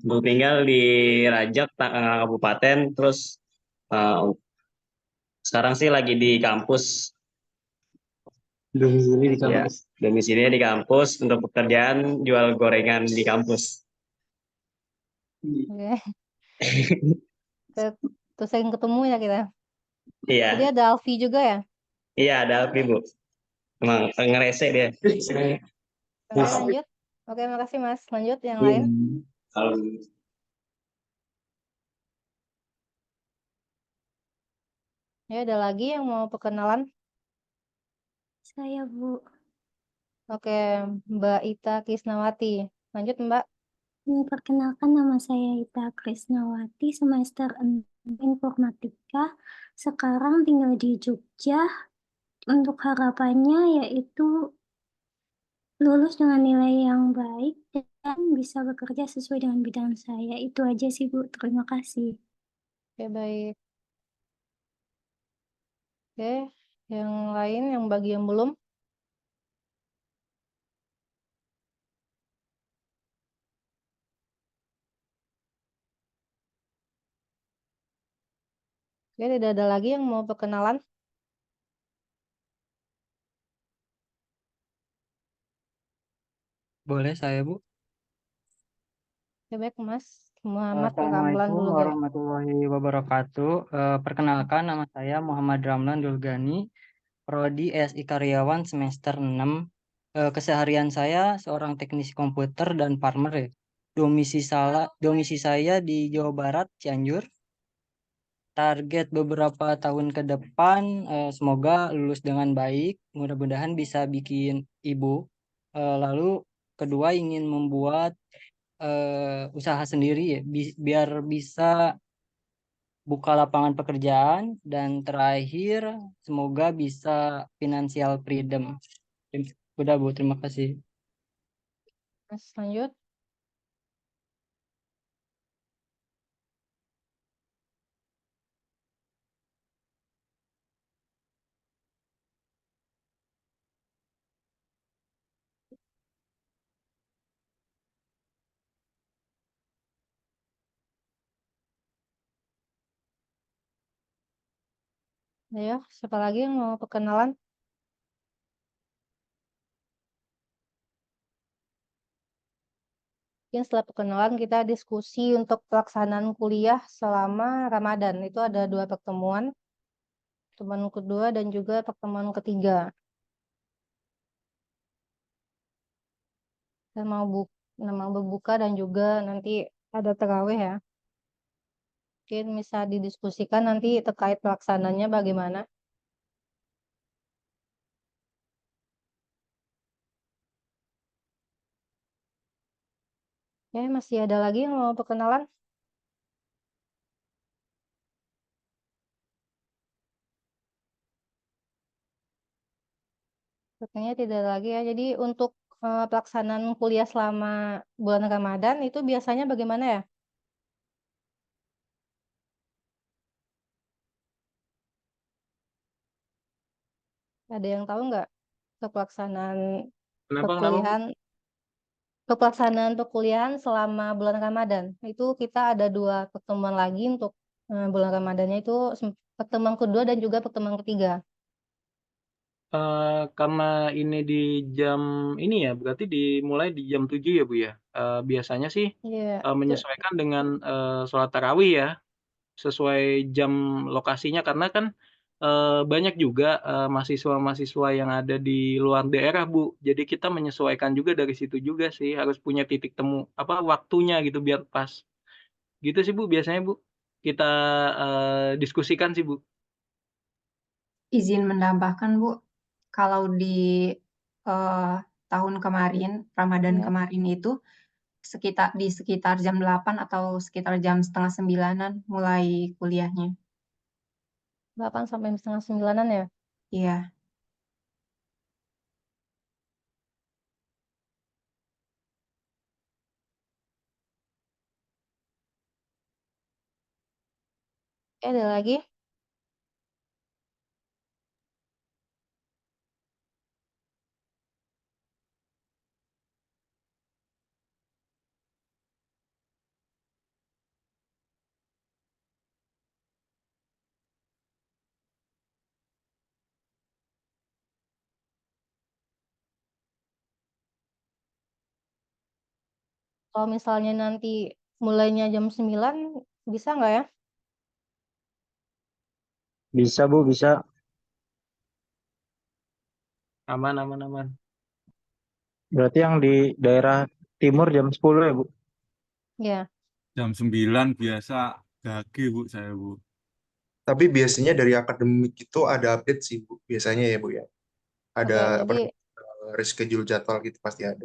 Speaker 6: untuk tinggal di Rajak, Kabupaten, terus sekarang sih lagi di kampus. Domisili di kampus. Ya, domisilinya di kampus untuk pekerjaan jual gorengan di kampus.
Speaker 1: Oke. Terus sering ketemu ya kita.
Speaker 6: Iya.
Speaker 1: Jadi ada Alfi juga ya?
Speaker 6: Iya, ada Alfi, Bu. Emang ngerese dia.
Speaker 1: Oke, lanjut. Oke, makasih Mas. Lanjut yang
Speaker 6: Iya.
Speaker 1: lain. Ya, ada lagi yang mau perkenalan?
Speaker 11: Saya, Bu.
Speaker 1: Oke, Mbak Ita Krisnawati. Lanjut, Mbak.
Speaker 11: Perkenalkan, nama saya Ita Krisnawati, semester 6 Informatika. Sekarang tinggal di Jogja. Untuk harapannya yaitu lulus dengan nilai yang baik dan bisa bekerja sesuai dengan bidang saya. Itu aja sih, Bu. Terima kasih.
Speaker 1: Oke, baik. Oke, yang lain, yang bagi yang belum. Oke, tidak ada lagi yang mau perkenalan.
Speaker 10: Boleh saya, Bu?
Speaker 1: Oke, baik, Mas. Muhammad Ramlan
Speaker 10: Assalamualaikum
Speaker 1: Dulgani.
Speaker 10: warahmatullahi wabarakatuh. Perkenalkan, nama saya Muhammad Ramlan Dulgani, Prodi SI Karyawan semester 6. Keseharian saya seorang teknisi komputer dan farmer ya. Domisili saya di Jawa Barat, Cianjur. Target beberapa tahun ke depan, semoga lulus dengan baik. Mudah-mudahan bisa bikin ibu. Lalu kedua ingin membuat usaha sendiri ya, biar bisa buka lapangan pekerjaan, dan terakhir semoga bisa financial freedom. Udah, Bu, terima kasih.
Speaker 1: Mas, lanjut. Ayo, siapa lagi yang mau perkenalan? Mungkin setelah perkenalan kita diskusi untuk pelaksanaan kuliah selama Ramadan. Itu ada 2 pertemuan. Pertemuan kedua dan juga pertemuan ketiga. Dan mau berbuka dan juga nanti ada tarawih ya. Mungkin bisa didiskusikan nanti terkait pelaksananya bagaimana. Ya, masih ada lagi yang mau perkenalan? Sepertinya tidak lagi ya. Jadi untuk pelaksanaan kuliah selama bulan Ramadan itu biasanya bagaimana ya? Ada yang tahu nggak pelaksanaan
Speaker 3: Kenapa? Bu?
Speaker 1: perkuliahan selama bulan Ramadan? Itu kita ada 2 pertemuan lagi untuk bulan Ramadannya itu pertemuan kedua dan juga pertemuan ketiga.
Speaker 3: Karena ini di jam ini ya, berarti dimulai di jam 7 ya Bu ya. Biasanya sih
Speaker 1: Iya,
Speaker 3: menyesuaikan dengan sholat tarawih ya, sesuai jam lokasinya karena kan banyak juga mahasiswa-mahasiswa yang ada di luar daerah Bu. Jadi kita menyesuaikan juga dari situ juga sih, harus punya titik temu apa waktunya gitu biar pas. Gitu sih Bu biasanya Bu. Kita diskusikan sih Bu.
Speaker 12: Izin menambahkan Bu, kalau di tahun kemarin, Ramadan
Speaker 1: Ya.
Speaker 12: kemarin itu di sekitar jam 8 atau sekitar jam setengah 9-an mulai kuliahnya.
Speaker 1: 8 sampai setengah 9-an ya?
Speaker 12: Iya.
Speaker 1: Ada lagi? Kalau misalnya nanti mulainya jam 9, bisa nggak ya?
Speaker 9: Bisa Bu, bisa.
Speaker 3: Aman.
Speaker 9: Berarti yang di daerah timur jam 10 ya Bu?
Speaker 1: Ya.
Speaker 13: Jam 9 biasa gage Bu saya Bu.
Speaker 25: Tapi biasanya dari akademik itu ada update sih Bu, biasanya ya Bu ya. Ada
Speaker 1: Oke, jadi
Speaker 25: reschedule jadwal gitu pasti ada.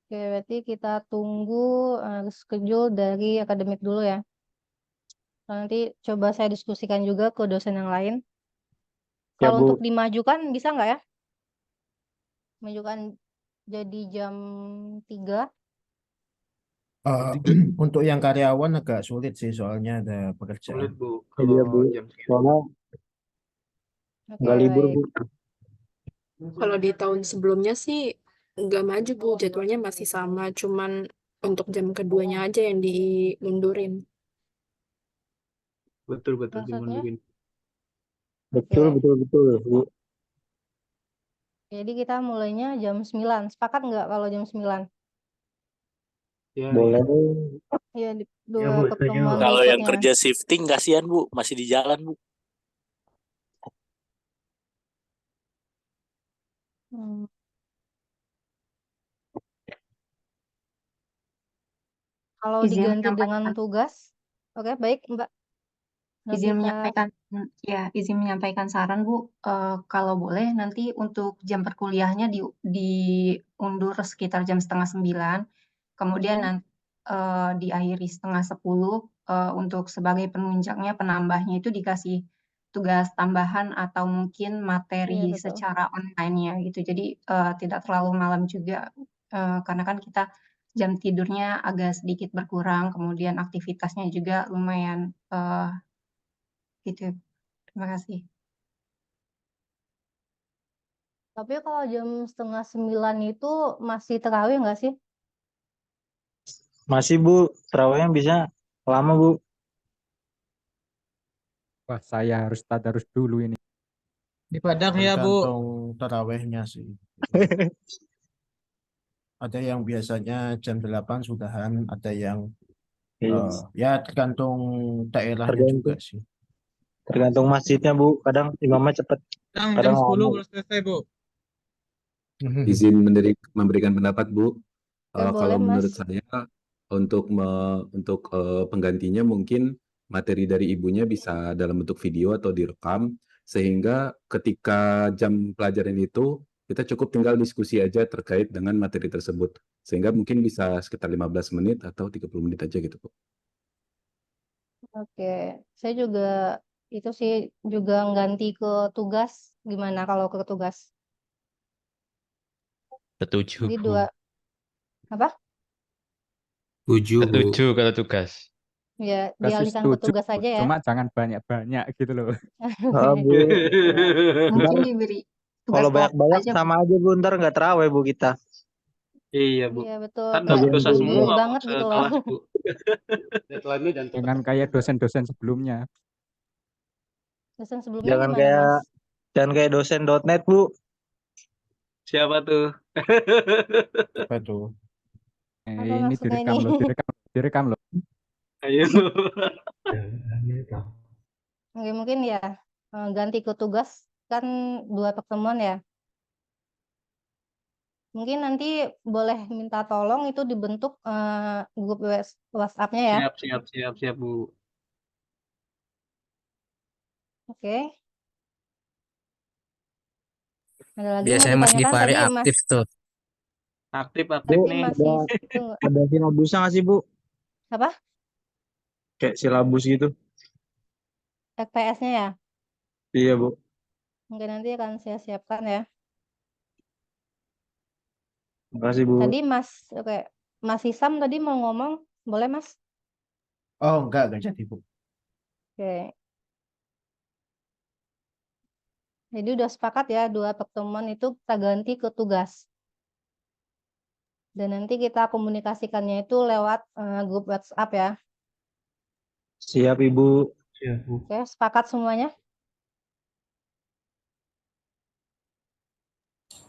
Speaker 1: Oke, berarti kita tunggu schedule dari akademik dulu ya. Nanti coba saya diskusikan juga ke dosen yang lain.
Speaker 9: Ya
Speaker 1: Kalau
Speaker 9: Bu.
Speaker 1: untuk dimajukan bisa nggak ya? Majukan jadi jam 3.
Speaker 14: Untuk yang karyawan agak sulit sih soalnya ada pekerjaan.
Speaker 3: Sulit Bu.
Speaker 9: Iya Bu. Soalnya
Speaker 1: Oke,
Speaker 9: nggak libur
Speaker 1: baik.
Speaker 9: Bu.
Speaker 16: Kalau di tahun sebelumnya sih nggak maju Bu, jadwalnya masih sama, cuman untuk jam keduanya aja yang dimundurin.
Speaker 3: Betul
Speaker 1: Maksudnya?
Speaker 3: dimundurin.
Speaker 9: Betul Bu.
Speaker 1: Jadi kita mulainya jam 9. Sepakat nggak kalau jam 9?
Speaker 3: Ya,
Speaker 9: Boleh.
Speaker 1: Iya, di
Speaker 9: Ya,
Speaker 1: 2
Speaker 9: Bu,
Speaker 1: pertemuan
Speaker 17: Kalau yang
Speaker 1: berikutnya.
Speaker 17: kerja shifting kasihan Bu, masih di jalan Bu.
Speaker 1: Kalau
Speaker 12: Izin
Speaker 1: diganti dengan
Speaker 12: menyampaikan.
Speaker 1: tugas, oke, baik Mbak.
Speaker 12: Izin menyampaikan saran Bu, kalau boleh nanti untuk jam perkuliahnya diundur sekitar jam setengah 9, kemudian diakhiri setengah 10, untuk sebagai penunjangnya penambahnya itu dikasih tugas tambahan atau mungkin materi
Speaker 1: Iya, betul.
Speaker 12: secara online-nya gitu. Jadi tidak terlalu malam juga, karena kan kita jam tidurnya agak sedikit berkurang, kemudian aktivitasnya juga lumayan gitu. Terima kasih.
Speaker 1: Tapi kalau jam setengah 9 itu masih tarawih nggak sih?
Speaker 9: Masih Bu, terawihnya bisa lama Bu.
Speaker 21: Wah, saya harus tadarus dulu ini.
Speaker 14: Di Padang ya Bu. Tergantung tarawehnya sih. Ada yang biasanya jam 8 sudahan, ada yang ya tergantung daerahnya juga sih.
Speaker 9: Tergantung masjidnya Bu, kadang imamnya cepet,
Speaker 14: Jam
Speaker 9: kadang
Speaker 14: 10
Speaker 9: lama.
Speaker 14: baru selesai Bu.
Speaker 4: izin memberikan pendapat, Bu.
Speaker 1: Ya, boleh,
Speaker 4: Kalau menurut
Speaker 1: Mas.
Speaker 4: saya untuk penggantinya mungkin materi dari ibunya bisa dalam bentuk video atau direkam sehingga ketika jam pelajaran itu kita cukup tinggal diskusi aja terkait dengan materi tersebut sehingga mungkin bisa sekitar 15 menit atau 30 menit aja gitu, Bu.
Speaker 1: Oke, saya juga itu sih juga ganti ke tugas. Gimana kalau ke tugas?
Speaker 5: Setuju,
Speaker 1: Jadi
Speaker 5: Bu.
Speaker 1: dua apa?
Speaker 5: Setuju, Bu.
Speaker 8: Setuju kalau tugas.
Speaker 1: Ya,
Speaker 21: Kasih
Speaker 1: dialihkan ke
Speaker 21: setuju,
Speaker 1: tugas aja ya.
Speaker 21: cuma jangan banyak-banyak gitu loh.
Speaker 9: Bu,
Speaker 12: Mungkin
Speaker 9: ntar
Speaker 12: diberi tugas
Speaker 9: kalau
Speaker 12: kelompok
Speaker 9: banyak-banyak
Speaker 12: aja, Bu.
Speaker 9: sama aja Bu, ntar nggak terawih Bu kita.
Speaker 3: Iya, Bu.
Speaker 1: Iya, betul.
Speaker 3: Kan
Speaker 1: Kayak
Speaker 3: dosa
Speaker 9: Bagian
Speaker 1: guru-guru
Speaker 3: semua, Bu,
Speaker 1: banget gitu loh.
Speaker 3: sekelas, Bu.
Speaker 13: Deadline-nya jangan
Speaker 21: Jangan kayak dosen-dosen sebelumnya.
Speaker 1: Dosen sebelumnya
Speaker 9: jangan
Speaker 1: gimana,
Speaker 9: kayak
Speaker 1: Mas?
Speaker 9: jangan kayak dosen.net Bu.
Speaker 3: Siapa tuh?
Speaker 14: Apa tuh?
Speaker 1: Apa
Speaker 21: Ini
Speaker 1: maksudnya
Speaker 21: direkam
Speaker 1: ini?
Speaker 21: loh, direkam loh.
Speaker 3: Ayo.
Speaker 1: Oke, mungkin ya ganti ke tugas kan 2 pertemuan ya. Mungkin nanti boleh minta tolong itu dibentuk grup WhatsApp-nya ya.
Speaker 3: Siap, Bu.
Speaker 1: Oke. Ada lagi yang mau
Speaker 18: Biasanya Mas
Speaker 1: ditanyakan
Speaker 18: Givari
Speaker 1: tadi, Mas?
Speaker 18: aktif tuh.
Speaker 3: Aktif
Speaker 9: Bu,
Speaker 1: Tadi masih
Speaker 9: ada silabusnya nggak sih Bu?
Speaker 1: apa?
Speaker 9: Kayak silabus gitu.
Speaker 1: FPS-nya ya.
Speaker 9: Iya Bu.
Speaker 1: Mungkin nanti akan saya siapkan ya.
Speaker 9: Makasih Bu.
Speaker 1: Tadi Mas Hisam tadi mau ngomong, boleh Mas?
Speaker 14: Oh, enggak jadi, Bu.
Speaker 1: Oke. Jadi udah sepakat ya 2 pertemuan itu kita ganti ke tugas. Dan nanti kita komunikasikannya itu lewat grup WhatsApp ya.
Speaker 9: Siap Ibu.
Speaker 3: Siap, Bu.
Speaker 1: Oke, sepakat semuanya?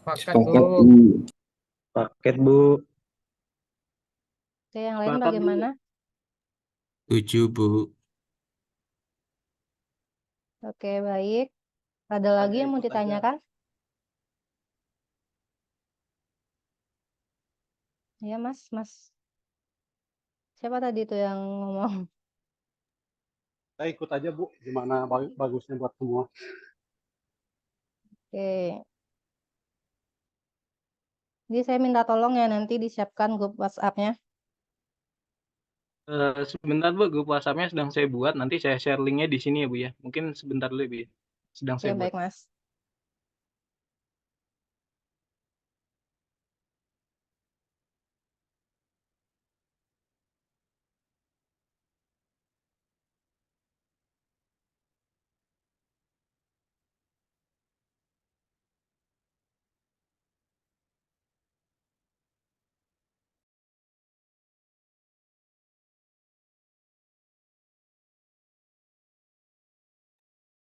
Speaker 18: Paket,
Speaker 24: Sepakat,
Speaker 18: Bu.
Speaker 24: Bu.
Speaker 9: Paket Bu.
Speaker 1: Oke, yang lain
Speaker 3: Sepakat, Bu.
Speaker 1: bagaimana?
Speaker 5: Setuju, Bu.
Speaker 1: Oke, baik. Ada lagi yang mau ditanyakan? Ya, Mas. Siapa tadi tuh yang ngomong?
Speaker 13: Saya ikut aja Bu, gimana bagusnya buat semua.
Speaker 1: Oke. Jadi saya minta tolong ya nanti disiapkan grup WhatsApp-nya.
Speaker 3: Sebentar Bu, grup WhatsApp-nya sedang saya buat. Nanti saya share linknya di sini ya Bu ya. Mungkin sebentar dulu Bu ya. Sedang
Speaker 1: Oke,
Speaker 3: saya buat.
Speaker 1: baik Mas.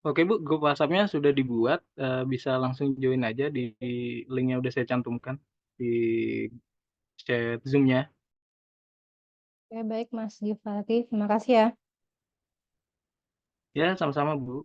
Speaker 3: Oke Bu, grup WhatsApp-nya sudah dibuat. Bisa langsung join aja di link yang udah saya cantumkan di chat Zoom-nya.
Speaker 1: Oke, baik Mas Givari. Terima kasih ya.
Speaker 3: Ya, sama-sama Bu.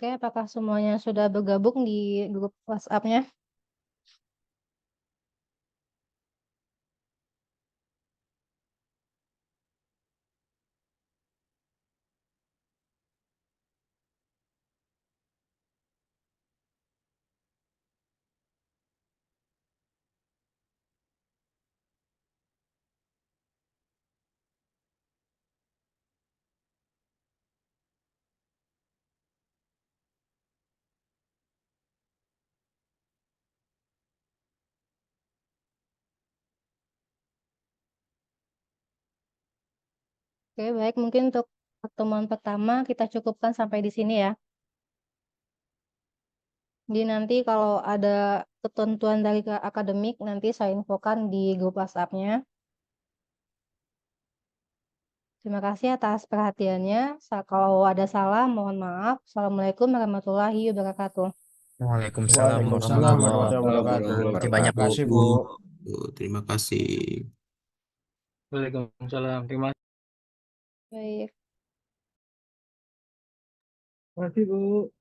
Speaker 1: Oke, apakah semuanya sudah bergabung di grup WhatsApp-nya? Oke, baik. Mungkin untuk pertemuan pertama kita cukupkan sampai di sini ya. Jadi nanti kalau ada ketentuan dari akademik, nanti saya infokan di grup WhatsApp-nya. Terima kasih atas perhatiannya. Kalau ada salah, mohon maaf. Assalamualaikum warahmatullahi wabarakatuh.
Speaker 5: Waalaikumsalam
Speaker 14: Waalaikumsalam
Speaker 5: warahmatullahi
Speaker 14: warahmatullahi
Speaker 5: wabarakatuh.
Speaker 14: wabarakatuh.
Speaker 5: Terima
Speaker 14: Terima
Speaker 5: banyak,
Speaker 14: kasih,
Speaker 5: Bu.
Speaker 14: Bu.
Speaker 5: Terima kasih.
Speaker 3: Waalaikumsalam. Terima
Speaker 1: Baik.
Speaker 3: kasih, Bu.